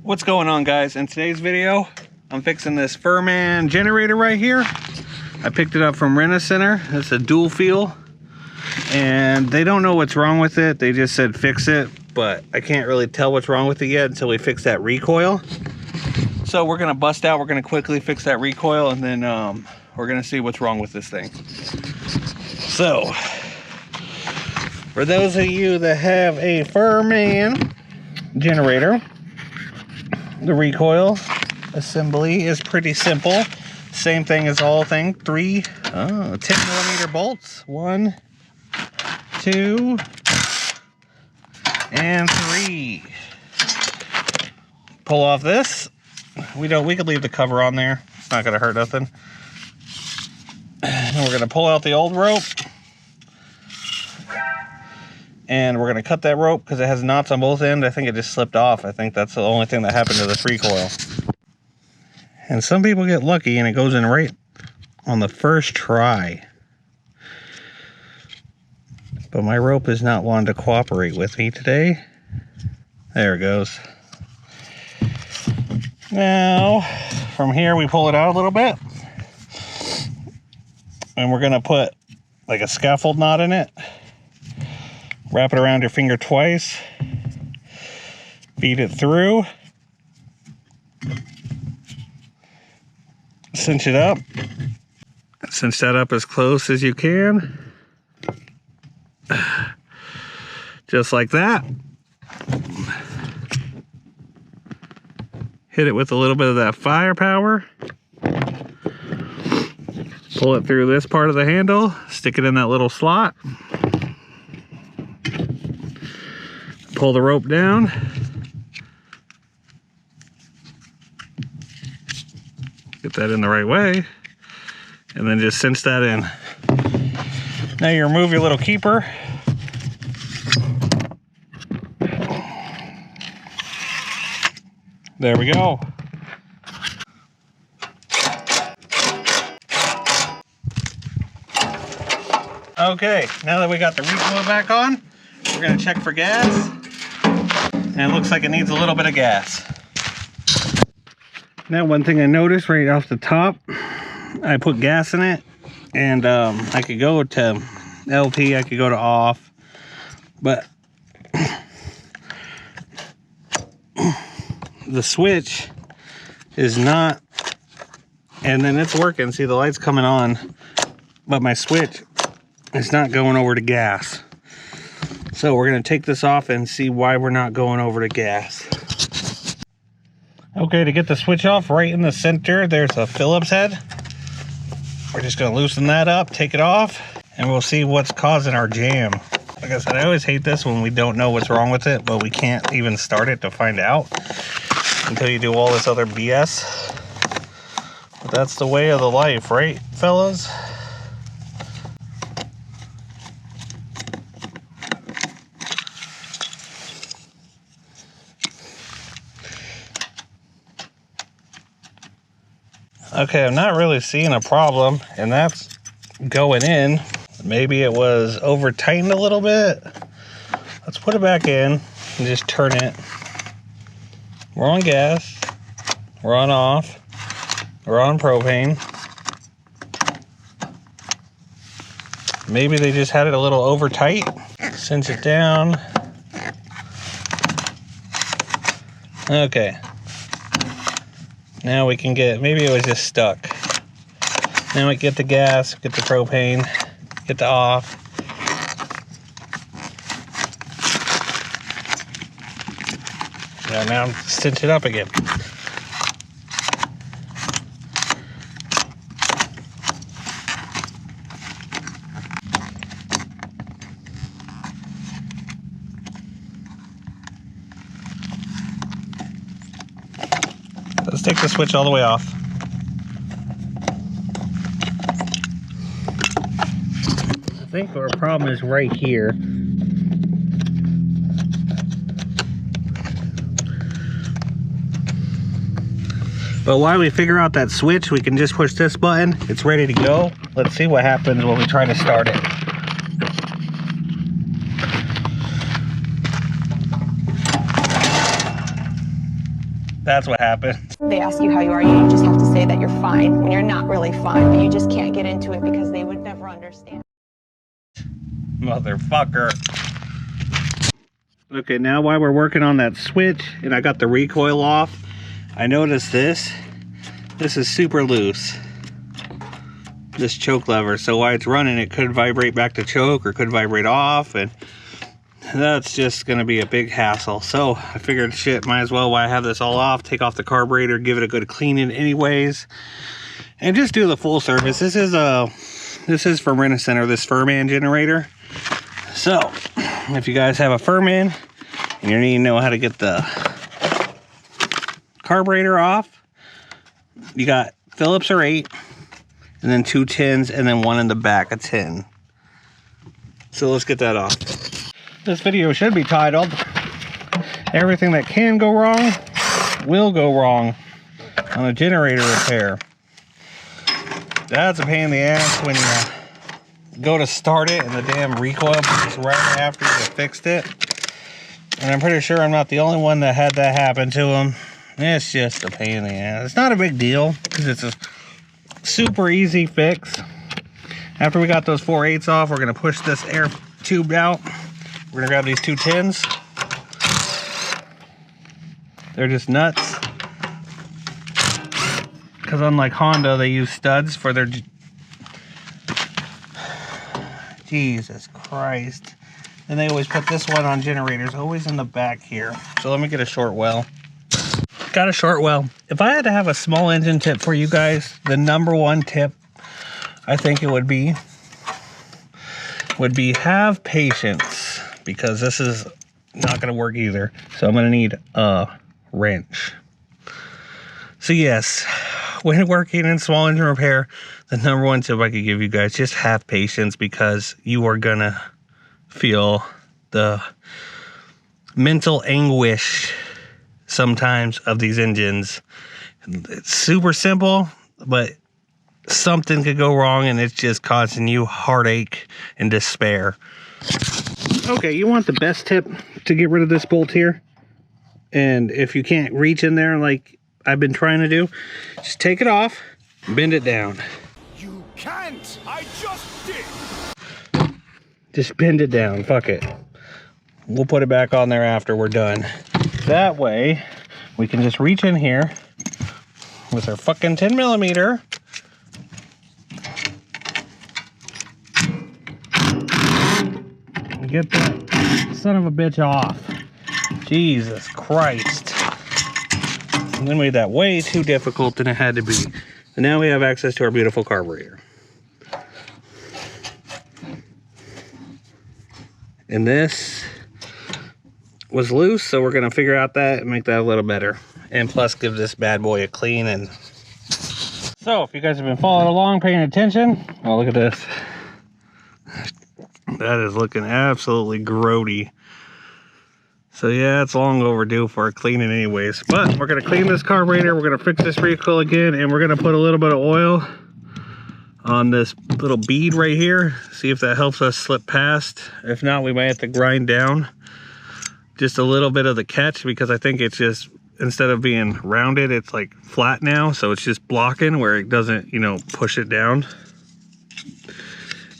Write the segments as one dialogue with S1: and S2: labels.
S1: What's going on, guys? In today's video, I'm fixing this FIRMAN generator right here. I picked it up from Rent-A-Center. It's a dual fuel, and they don't know what's wrong with it. They just said fix it, but I can't really tell what's wrong with it yet until we fix that recoil. So we're gonna bust out, we're gonna quickly fix that recoil, and then we're gonna see what's wrong with this thing. So, for those of you that have a FIRMAN generator, the recoil assembly is pretty simple. Same thing as all thing. 10mm bolts. 1, 2, and 3. Pull off this. We could leave the cover on there. It's not gonna hurt nothing. And we're gonna pull out the old rope. And we're gonna cut that rope because it has knots on both ends. I think it just slipped off. I think that's the only thing that happened to this recoil. And some people get lucky and it goes in right on the first try. But my rope is not wanting to cooperate with me today. There it goes. Now, from here we pull it out a little bit. And we're gonna put like a scaffold knot in it. Wrap it around your finger twice. Feed it through. Cinch it up. Cinch that up as close as you can. Just like that. Hit it with a little bit of that firepower. Pull it through this part of the handle. Stick it in that little slot. Pull the rope down. Get that in the right way. And then just cinch that in. Now you remove your little keeper. There we go. Okay, now that we got the recoil back on, we're gonna check for gas. And it looks like it needs a little bit of gas. Now, one thing I noticed right off the top, I put gas in it, and I could go to LP, I could go to off, but the switch is not, and then it's working. See, the light's coming on, but my switch is not going over to gas. So we're going to take this off and see why we're not going over to gas. Okay, to get the switch off, right in the center, there's a Phillips head. We're just going to loosen that up, take it off, and we'll see what's causing our jam. Like I said, I always hate this when we don't know what's wrong with it, but we can't even start it to find out until you do all this other BS. But that's the way of the life, right, fellas? Okay, I'm not really seeing a problem, and that's going in. Maybe it was over tightened a little bit. Let's put it back in and just turn it. We're on gas. We're on off. We're on propane. Maybe they just had it a little over tight. Cinch it down. Okay. Now we can get, maybe it was just stuck. Now we get the gas, get the propane, get the off. Now cinch it up again. Let's take the switch all the way off. I think our problem is right here. But while we figure out that switch, we can just push this button. It's ready to go. Let's see what happens when we try to start it. That's what happened.
S2: They ask you how you are, you just have to say that you're fine when you're not really fine, but you just can't get into it because they would never understand.
S1: Motherfucker. Okay, now while we're working on that switch and I got the recoil off, I noticed this is super loose, this choke lever. So while it's running, it could vibrate back to choke or could vibrate off, and that's just gonna be a big hassle. So I figured, shit, might as well, while I have this all off, take off the carburetor, give it a good cleaning anyways, and just do the full service. This is from Rent-A-Center, this FIRMAN generator. So if you guys have a FIRMAN and you need to know how to get the carburetor off, you got Phillips or 8, and then 2 10s, and then one in the back, a 10. So let's get that off. This video should be titled, "Everything that can go wrong will go wrong on a generator repair." That's a pain in the ass when you go to start it and the damn recoil breaks right after you fixed it. And I'm pretty sure I'm not the only one that had that happen to them. It's just a pain in the ass. It's not a big deal because it's a super easy fix. After we got those 4/8 off, we're gonna push this air tube out. We're gonna grab these 2 10s. They're just nuts. Because unlike Honda, they use studs for their... Jesus Christ. And they always put this one on generators, always in the back here. So let me get a short well. Got a short well. If I had to have a small engine tip for you guys, the #1 tip, I think it would be have patience, because this is not going to work either. So I'm going to need a wrench. So yes, when working in small engine repair, the #1 tip I could give you guys, just have patience, because you are going to feel the mental anguish sometimes of these engines. It's super simple, but something could go wrong and it's just causing you heartache and despair. Okay, you want the best tip to get rid of this bolt here, and if you can't reach in there like I've been trying to do, just take it off, bend it down.
S3: You can't! I just did!
S1: Just bend it down, fuck it. We'll put it back on there after we're done. That way, we can just reach in here with our fucking 10mm. And get that son of a bitch off. Jesus Christ. And then we made that way too difficult than it had to be. And now we have access to our beautiful carburetor. And this was loose, so we're gonna figure out that and make that a little better, and plus give this bad boy a clean. And so if you guys have been following along, paying attention, oh, look at this. That is looking absolutely grody. So yeah, it's long overdue for a cleaning anyways, but we're gonna clean this carburetor, we're gonna fix this recoil again, and we're gonna put a little bit of oil on this little bead right here, see if that helps us slip past. If not, we might have to grind down just a little bit of the catch, because I think it's just, instead of being rounded, it's like flat now, so it's just blocking where it doesn't, you know, push it down.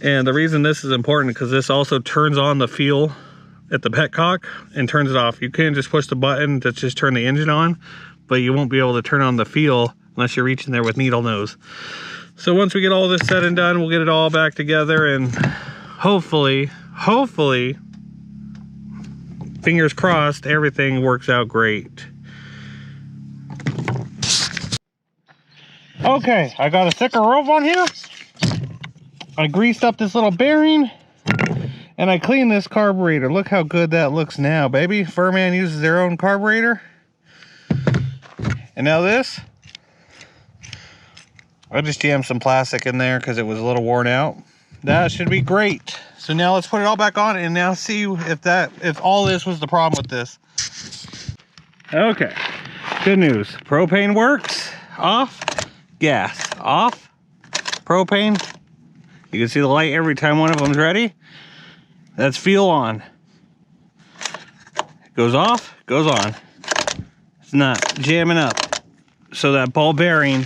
S1: And the reason this is important, because this also turns on the fuel at the petcock and turns it off. You can't just push the button to just turn the engine on, but you won't be able to turn on the fuel unless you're reaching there with needle nose. So once we get all this said and done, we'll get it all back together, and hopefully, fingers crossed, everything works out great. Okay, I got a thicker rope on here. I greased up this little bearing, and I cleaned this carburetor. Look how good that looks now, baby. FIRMAN uses their own carburetor. And now this, I just jammed some plastic in there because it was a little worn out. That should be great. So now let's put it all back on and now see if all this was the problem with this. Okay, good news. Propane works. Off. Gas. Off. Propane. You can see the light every time one of them's ready. That's fuel on. It goes off, goes on. It's not jamming up. So that ball bearing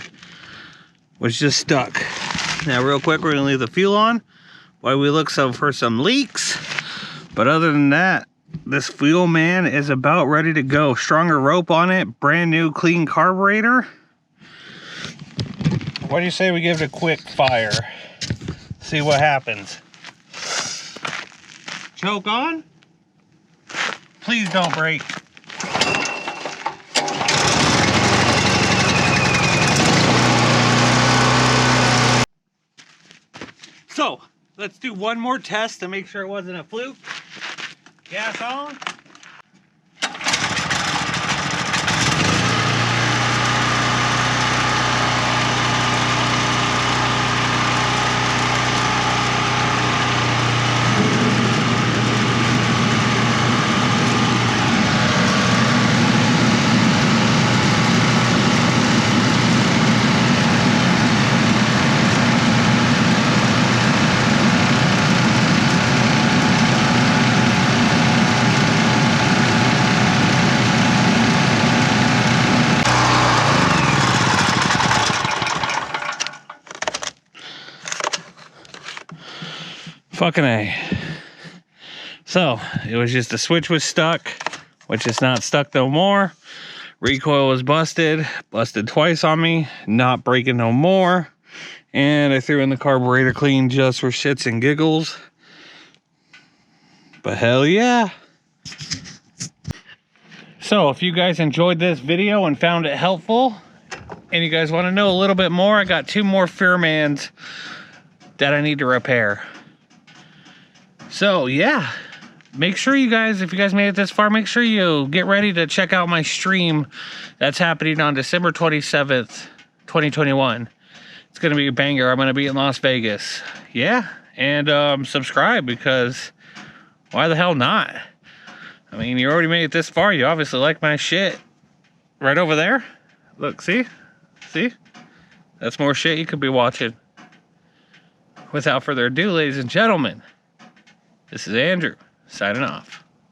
S1: was just stuck. Now real quick, we're gonna leave the fuel on while we look for some leaks. But other than that, this fuel, man, is about ready to go. Stronger rope on it, brand new clean carburetor. What do you say we give it a quick fire? See what happens. Choke on. Please don't break. So, let's do one more test to make sure it wasn't a fluke. Gas on. Fucking A. So, it was just the switch was stuck, which is not stuck no more. Recoil was busted twice on me, not breaking no more. And I threw in the carburetor clean just for shits and giggles. But hell yeah. So, if you guys enjoyed this video and found it helpful, and you guys want to know a little bit more, I got 2 more FIRMANs that I need to repair. So yeah, make sure you guys, if you guys made it this far, make sure you get ready to check out my stream that's happening on December 27th, 2021. It's gonna be a banger. I'm gonna be in Las Vegas. Yeah, and subscribe, because why the hell not? I mean, you already made it this far. You obviously like my shit. Right over there. Look, see? See? That's more shit you could be watching. Without further ado, ladies and gentlemen, this is Andrew, signing off.